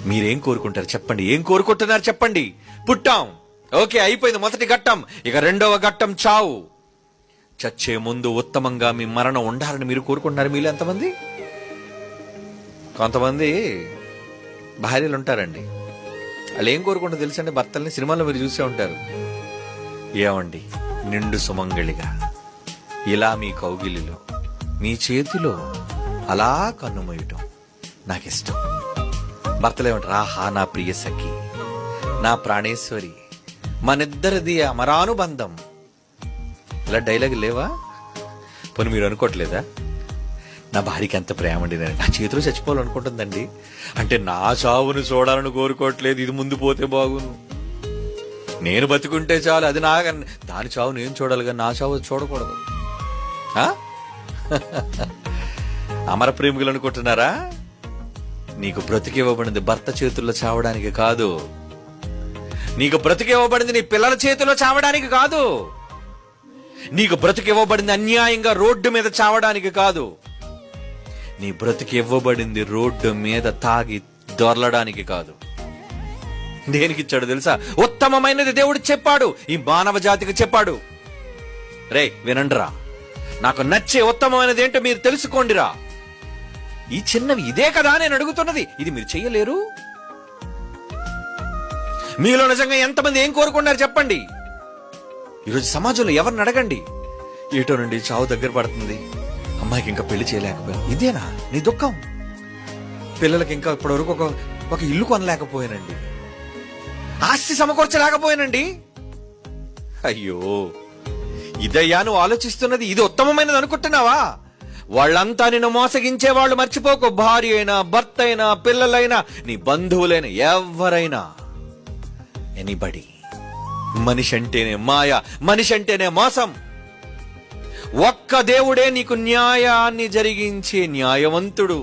మీరేం కోరుకుంటారు చెప్పండి? ఏం కోరుకుంటున్నారు చెప్పండి? పుట్టాం, ఓకే, అయిపోయింది మొదటి ఘట్టం. ఇక రెండవ ఘట్టం చావు. చచ్చే ముందు ఉత్తమంగా మీ మరణం ఉండాలని మీరు కోరుకుంటున్నారు. మీలో ఎంతమంది? కొంతమంది భార్యలు ఉంటారండి, వాళ్ళు ఏం కోరుకుంటారు తెలుసండి? భర్తల్ని సినిమాలో మీరు చూసే ఉంటారు. ఏమండి, నిండు సుమంగళిగా ఇలా మీ కౌగిలిలో మీ చేతిలో అలా కన్నుమూయటం నాకిష్టం. భర్తలు ఏమంటారు? ఆహా నా ప్రియ సఖి, నా ప్రాణేశ్వరి, మనిద్దరిది అమరానుబంధం. ఇలా డైలాగ్ లేవా? పోనీ మీరు అనుకోవట్లేదా? నా భార్యకి ఎంత ప్రేమ అండి, నా చేతిలో చచ్చిపోవాలనుకుంటుందండి అంటే నా చావును చూడాలని కోరుకోవట్లేదు. ఇది ముందు పోతే బాగును, నేను బతుకుంటే చాలు, అది నా దాని చావు నేను చూడాలి కానీ నా చావు చూడకూడదు. అమర ప్రేమికులు అనుకుంటున్నారా? నీకు బ్రతికివ్వబడింది భర్త చేతుల్లో చావడానికి కాదు. నీకు బ్రతికివ్వబడింది నీ పిల్లల చేతిలో చావడానికి కాదు. నీకు బ్రతికివ్వబడింది అన్యాయంగా రోడ్డు మీద చావడానికి కాదు. నీ బ్రతికివ్వబడింది రోడ్డు మీద తాగి దొర్లడానికి కాదు. దేనికిచ్చాడు తెలుసా? ఉత్తమమైనది దేవుడు చెప్పాడు, ఈ మానవ జాతికి చెప్పాడు. రే వినండిరా, నాకు నచ్చే ఉత్తమమైనది ఏంటో మీరు తెలుసుకోండిరా. ఈ చిన్నవి ఇదే కదా నేను అడుగుతున్నది. ఇది మీరు చెయ్యలేరు? మీలో నిజంగా ఎంతమంది ఏం కోరుకున్నారు చెప్పండి? ఈరోజు సమాజంలో ఎవరిని అడగండి, ఏటో నుండి చావు దగ్గర పడుతుంది, అమ్మాయికి ఇంకా పెళ్లి చేయలేకపోయాను, ఇదేనా నీ దుఃఖం? పిల్లలకి ఇంకా ఇప్పటివరకు ఒక ఇల్లు కొనలేకపోయానండి, ఆస్తి సమకూర్చలేకపోయానండి. అయ్యో, ఇదయ్యా నువ్వు ఆలోచిస్తున్నది? ఇది ఉత్తమమైనది అనుకుంటున్నావా? వాళ్ళంతా నిన్ను మోసగించే వాళ్ళు మర్చిపోకు. భార్య అయినా, భర్త అయినా, పిల్లలైనా, నీ బంధువులైనా, ఎవరైనా, ఎనీబడి. మనిషి అంటేనే మాయ, మనిషి అంటేనే మోసం. ఒక్క దేవుడే నీకు న్యాయాన్ని జరిగించే న్యాయవంతుడు.